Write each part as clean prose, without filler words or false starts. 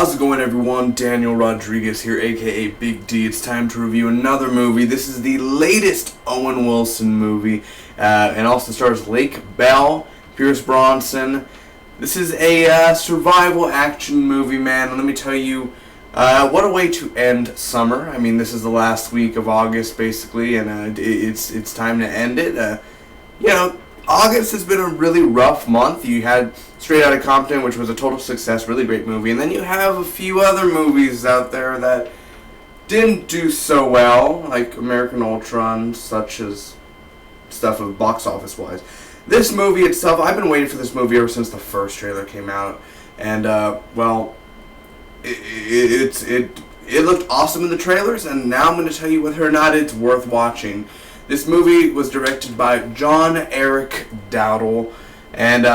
How's it going, everyone? Daniel Rodriguez here, aka Big D. It's time to review another movie. This is the latest Owen Wilson movie, and also stars Lake Bell, Pierce Bronson. This is a survival action movie, man. And let me tell you, what a way to end summer. I mean, this is the last week of August, basically, and it's time to end it. August has been a really rough month. You had Straight Outta Compton, which was a total success, really great movie. And then you have a few other movies out there that didn't do so well, like American Ultron, such as stuff of box office wise. This movie itself, I've been waiting for this movie ever since the first trailer came out. And, it looked awesome in the trailers, and now I'm going to tell you whether or not it's worth watching. This movie was directed by John Eric Dowdle, and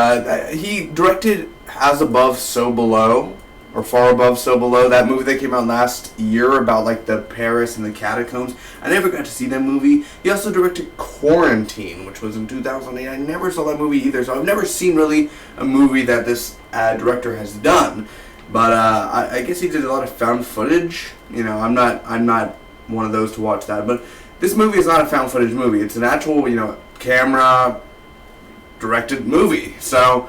he directed As Above, So Below, or Far Above, So Below, that movie that came out last year about like the Paris and the catacombs. I never got to see that movie. He also directed Quarantine, which was in 2008. I never saw that movie either, so I've never seen really a movie that this director has done. But I guess he did a lot of found footage. You know, I'm not one of those to watch that, but this movie is not a found footage movie. It's an actual, camera directed movie. So,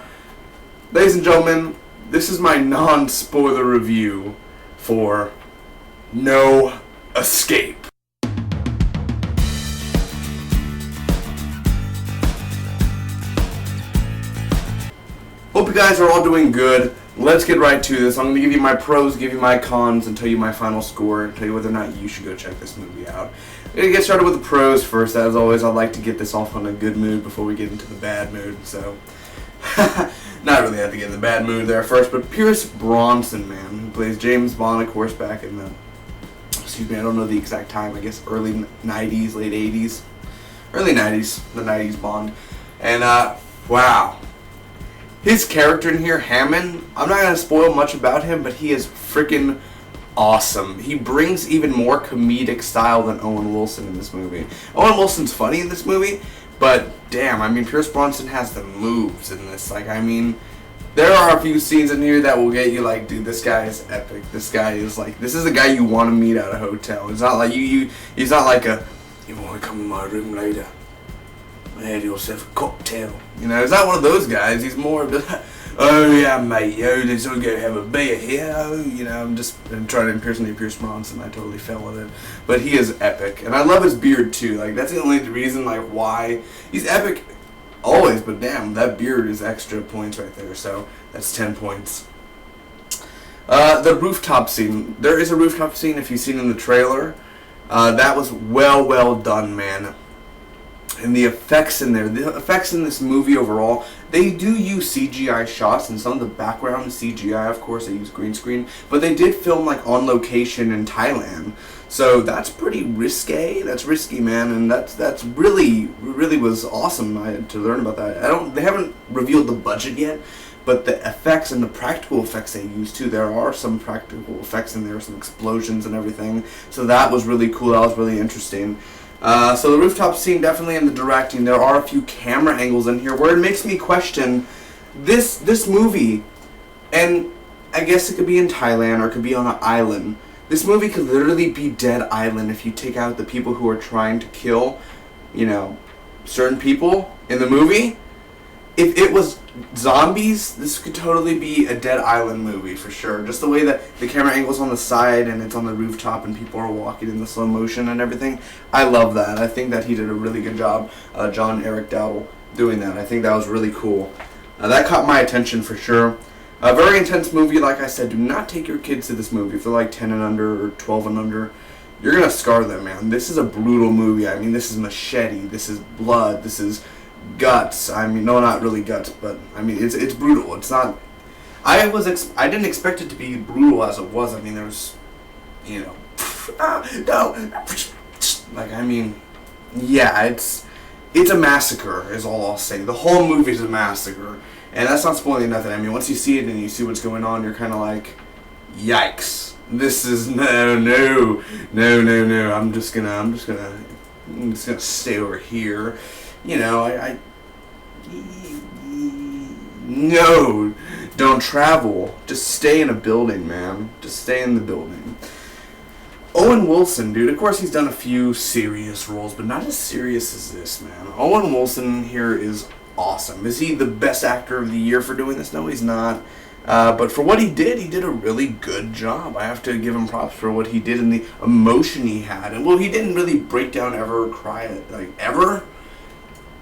ladies and gentlemen, this is my non-spoiler review for No Escape. Hope you guys are all doing good. Let's get right to this. I'm going to give you my pros, give you my cons, and tell you my final score, and tell you whether or not you should go check this movie out. I'm going to get started with the pros first. As always, I'd like to get this off on a good mood before we get into the bad mood. So, not really have to get in the bad mood there first, but Pierce Bronson, man, who plays James Bond, of course, back in the, I don't know the exact time, I guess early 90s, late 80s. Early 90s, the 90s Bond. And, wow. His character in here, Hammond, I'm not going to spoil much about him, but he is freaking awesome. He brings even more comedic style than Owen Wilson in this movie. Owen Wilson's funny in this movie, but damn, I mean, Pierce Bronson has the moves in this. Like, I mean, there are a few scenes in here that will get you like, dude, this guy is epic. This guy is like, this is a guy you want to meet at a hotel. It's not like he's not like a, you want to come in my room later? Have yourself a cocktail. He's not one of those guys. He's more of the, oh yeah, mate, let's all go have a beer here. I'm trying to impersonate Pierce Bronson. I totally fell with it. But he is epic. And I love his beard too. Like, that's the only reason, like, why. He's epic always, but damn, that beard is extra points right there. So, that's 10 points. The rooftop scene. There is a rooftop scene if you've seen in the trailer. That was well done, man. And the effects in there, the effects in this movie overall, they do use CGI shots, and some of the background is CGI, of course, they use green screen, but they did film like on location in Thailand, so that's pretty risque. That's risky, man, and that's really was awesome to learn about that. They haven't revealed the budget yet, but the effects and the practical effects they use too, there are some practical effects in there, some explosions and everything, so that was really cool, that was really interesting. So the rooftop scene, definitely in the directing, there are a few camera angles in here where it makes me question this movie, and I guess it could be in Thailand or it could be on an island. This movie could literally be Dead Island if you take out the people who are trying to kill, certain people in the movie. If it was zombies, this could totally be a Dead Island movie for sure. Just the way that the camera angle's on the side and it's on the rooftop and people are walking in the slow motion and everything. I love that. I think that he did a really good job, John Eric Dowdle, doing that. I think that was really cool. That caught my attention for sure. A very intense movie, like I said. Do not take your kids to this movie if they're like 10 and under or 12 and under. You're going to scar them, man. This is a brutal movie. I mean, this is machete. This is blood. This is guts. I mean, no, not really guts, but I mean, it's brutal. It's not. I didn't expect it to be brutal as it was. I mean, there's, no, like, I mean, yeah, it's a massacre is all I'll say. The whole movie is a massacre, and that's not spoiling nothing. I mean, once you see it and you see what's going on, you're kind of like, yikes. This is no. I'm just gonna stay over here. No, Don't travel. Just stay in a building, man. Just stay in the building. Owen Wilson, dude. Of course, he's done a few serious roles, but not as serious as this, man. Owen Wilson here is awesome. Is he the best actor of the year for doing this? No, he's not. But for what he did a really good job. I have to give him props for what he did and the emotion he had. And, well, he didn't really break down ever or cry, like, ever.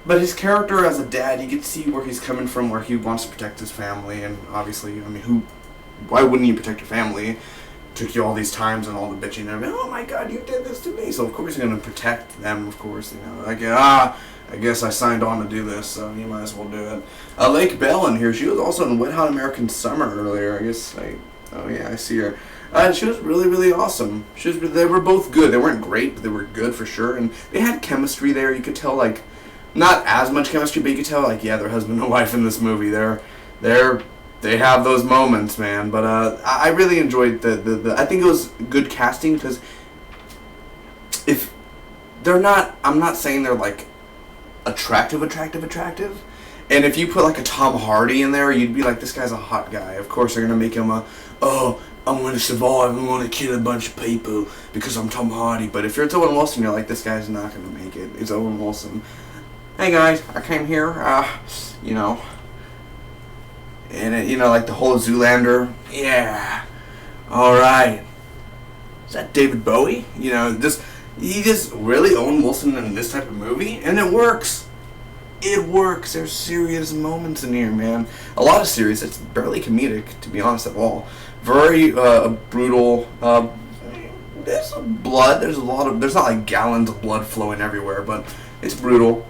But his character as a dad, you could see where he's coming from, where he wants to protect his family. And obviously, I mean, why wouldn't you protect your family? Took you all these times and all the bitching and everything. Oh my God, you did this to me. So of course you're gonna protect them. Of course, you know, like I guess I signed on to do this, so you might as well do it. Lake Bell in here. She was also in Wet Hot American Summer earlier. Oh yeah, I see her. She was really, really awesome. They were both good. They weren't great, but they were good for sure. And they had chemistry there. You could tell, like, not as much chemistry, but you could tell, like, yeah, they're husband and wife in this movie. They have those moments, man. But I really enjoyed the I think it was good casting, because if they're not, I'm not saying they're like attractive, and if you put like a Tom Hardy in there, you'd be like, this guy's a hot guy. Of course they're gonna make him I'm gonna survive, I'm gonna kill a bunch of people because I'm Tom Hardy. But if you're Owen Wilson, you're like, this guy's not gonna make it. It's Owen Wilson. Hey guys, I came here, you know. And, like the whole Zoolander. Yeah. Alright. Is that David Bowie? You know, he just really Owen Wilson in this type of movie. And it works. It works. There's serious moments in here, man. A lot of serious. It's barely comedic, to be honest, at all. Very brutal. There's blood. There's not like gallons of blood flowing everywhere, but it's brutal.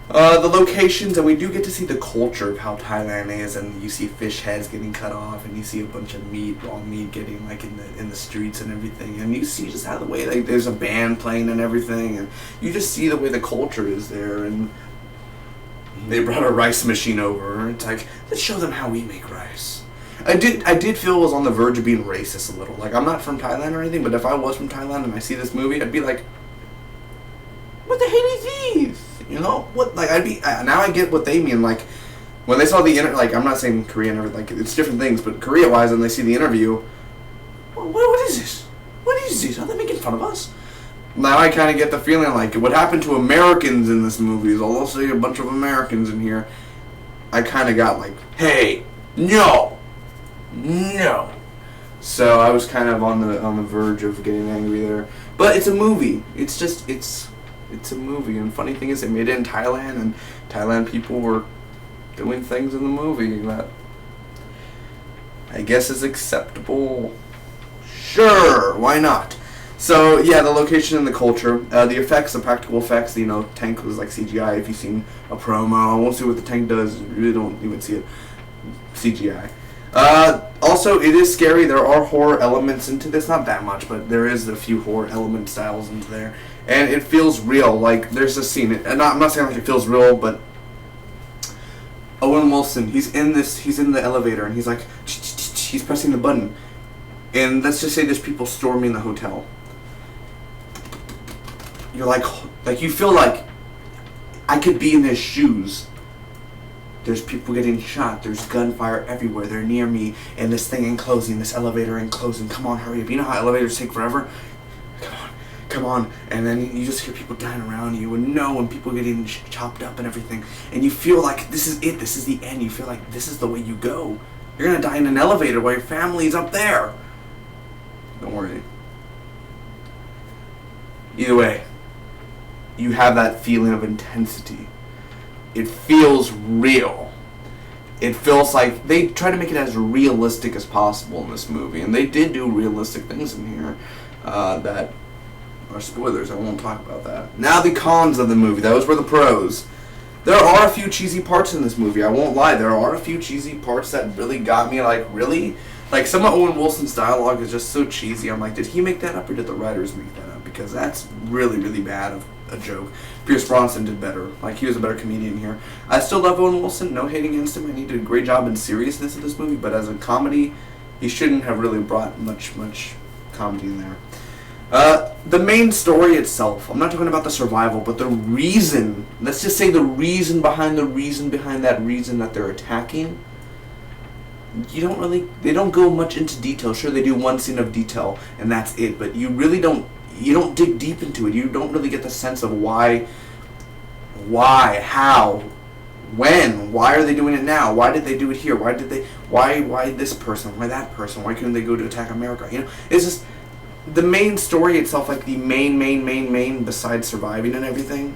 The locations, and we do get to see the culture of how Thailand is, and you see fish heads getting cut off, and you see a bunch of raw meat getting like in the streets and everything, and you see just how the way, like, there's a band playing and everything, and you just see the way the culture is there. And they brought a rice machine over. It's like, let's show them how we make rice. I did feel it was on the verge of being racist a little. Like, I'm not from Thailand or anything, but if I was from Thailand and I see this movie, I'd be like, what the hell is these? You know what? Like, now I get what they mean. Like, when they saw the like, I'm not saying Korean or like, it's different things, but Korea wise, and they see the interview, what is this? What is this? Are they making fun of us? Now I kind of get the feeling like what happened to Americans in this movie is, although see a bunch of Americans in here, I kind of got like, hey, no. So I was kind of on the verge of getting angry there. But it's a movie. It's a movie, and funny thing is, they made it in Thailand, and Thailand people were doing things in the movie that I guess is acceptable. Sure, why not? So yeah, the location and the culture, the effects, the practical effects. You know, tank was like CGI. If you've seen a promo, I won't see what the tank does. You really don't even see it. CGI. Also, it is scary. There are horror elements into this. Not that much, but there is a few horror element styles into there. And it feels real. Like, there's a scene, and I'm not saying like it feels real, but Owen Wilson, he's in the elevator, and he's like, he's pressing the button. And let's just say there's people storming the hotel. You're like you feel like I could be in their shoes. There's people getting shot. There's gunfire everywhere. They're near me, and this thing enclosing, this elevator enclosing. Come on, hurry up. You know how elevators take forever? Come on. And then you just hear people dying around you, and when people getting chopped up and everything. And you feel like this is it. This is the end. You feel like this is the way you go. You're going to die in an elevator while your family's up there. Don't worry. Either way, you have that feeling of intensity. It feels real. It feels like they try to make it as realistic as possible in this movie, and they did do realistic things in here that are spoilers. I won't talk about that. Now the cons of the movie. Those were the pros. There are a few cheesy parts in this movie. I won't lie. There are a few cheesy parts that really got me. Like, really? Like, some of Owen Wilson's dialogue is just so cheesy. I'm like, did he make that up or did the writers make that up? Because that's really, really bad of a joke. Pierce Brosnan did better. Like, he was a better comedian here. I still love Owen Wilson. No hating against him. And he did a great job in seriousness of this movie. But as a comedy, he shouldn't have really brought much comedy in there. The main story itself, I'm not talking about the survival, but the reason, let's just say the reason behind that reason that they're attacking, they don't go much into detail. Sure, they do one scene of detail and that's it, but you don't dig deep into it. You don't really get the sense of why, how, when, why are they doing it now? Why did they do it here? Why this person? Why that person? Why couldn't they go to attack America? It's just the main story itself, like the main, besides surviving and everything.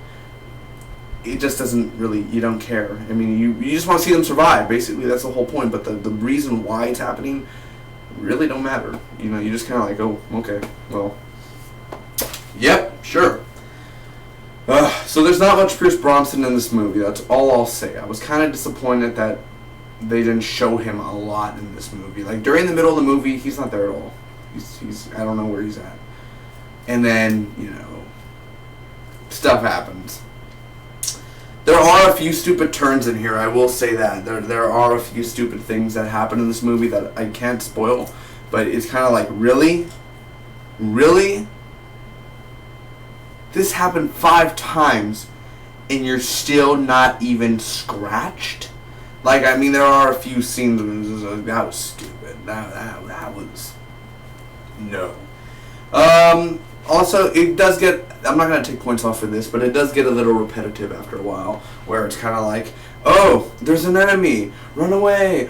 It just doesn't really, you don't care. I mean, you just want to see them survive. Basically, that's the whole point. But the reason why it's happening really don't matter. You just kind of like, oh, okay, well, yep, sure. So there's not much Pierce Brosnan in this movie. That's all I'll say. I was kind of disappointed that they didn't show him a lot in this movie. Like, during the middle of the movie, he's not there at all. He's I don't know where he's at. And then, stuff happens. There are a few stupid turns in here, I will say that. There are a few stupid things that happen in this movie that I can't spoil, but it's kind of like, really? Really? This happened 5 times, and you're still not even scratched? Like, I mean, there are a few scenes where that was stupid. That was... No. Also, it does get... I'm not going to take points off for this, but it does get a little repetitive after a while, where it's kind of like, oh, there's an enemy, run away.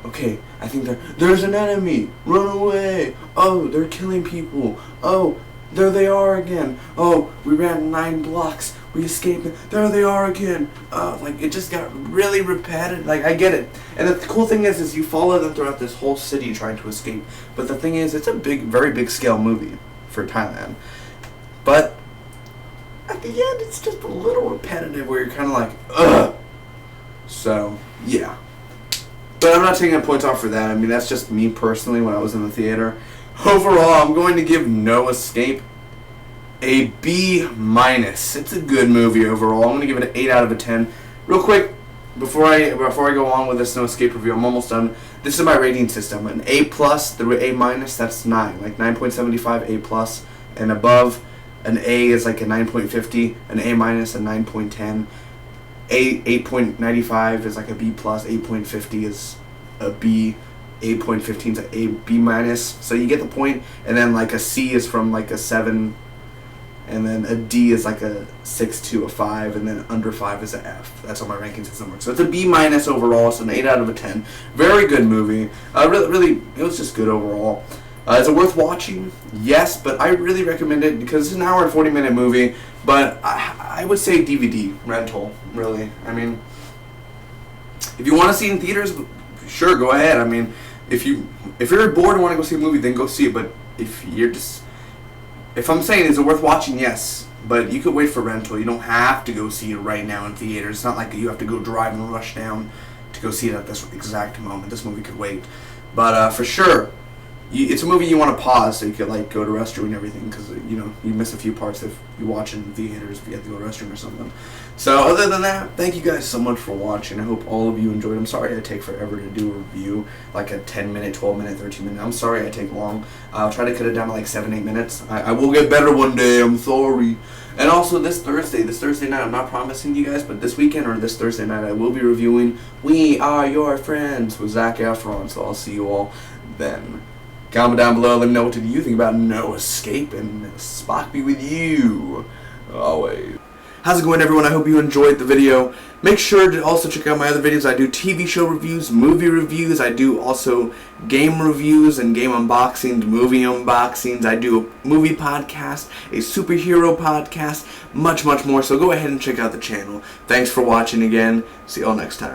Okay, I think there's an enemy, run away. Oh, they're killing people. Oh, there they are again. Oh, we ran 9 blocks, we escaped. There they are again. Like, it just got really repetitive. Like, I get it. And the cool thing is you follow them throughout this whole city trying to escape. But the thing is, it's a very big scale movie for Thailand. But at the end, it's just a little repetitive where you're kind of like, ugh. So, yeah. But I'm not taking points off for that. I mean, that's just me personally when I was in the theater. Overall, I'm going to give No Escape a B-. It's a good movie overall. I'm going to give it an 8 out of 10. Real quick, before I go on with this No Escape review, I'm almost done. This is my rating system. An A+, through A-, that's 9. Like 9.75, A+, and above. An A is like a 9.50, an A-, a 9.10. 8.95 is like a B+, 8.50 is a B, 8.15 is a B-. So you get the point, and then like a C is from like a 7, and then a D is like a 6 to a 5, and then under 5 is a F. That's how my ranking system works. So it's a B- overall, so an 8 out of 10. Very good movie. Really, it was just good overall. Is it worth watching? Yes, but I really recommend it because it's an hour and 40-minute movie. But I would say DVD rental, really. I mean, if you want to see it in theaters, sure, go ahead. I mean, if you're bored and want to go see a movie, then go see it. But if I'm saying, is it worth watching? Yes. But you could wait for rental. You don't have to go see it right now in theaters. It's not like you have to go drive and rush down to go see it at this exact moment. This movie could wait. But for sure, it's a movie you want to pause so you could like go to the restroom and everything, because you miss a few parts if you watch in theaters if you have to go to the restroom or something. So other than that, thank you guys so much for watching. I hope all of you enjoyed. I'm sorry I take forever to do a review, like a 10-minute, 12-minute, 13-minute. I'm sorry I take long. I'll try to cut it down to like 7-8 minutes. I will get better one day. I'm sorry. And also this Thursday night, I'm not promising you guys, but this weekend or this Thursday night, I will be reviewing We Are Your Friends with Zac Efron. So I'll see you all then. Comment down below, let me know what you think about No Escape, and Spock be with you always. How's it going, everyone? I hope you enjoyed the video. Make sure to also check out my other videos. I do TV show reviews, movie reviews. I do also game reviews and game unboxings, movie unboxings. I do a movie podcast, a superhero podcast, much more. So go ahead and check out the channel. Thanks for watching again. See you all next time.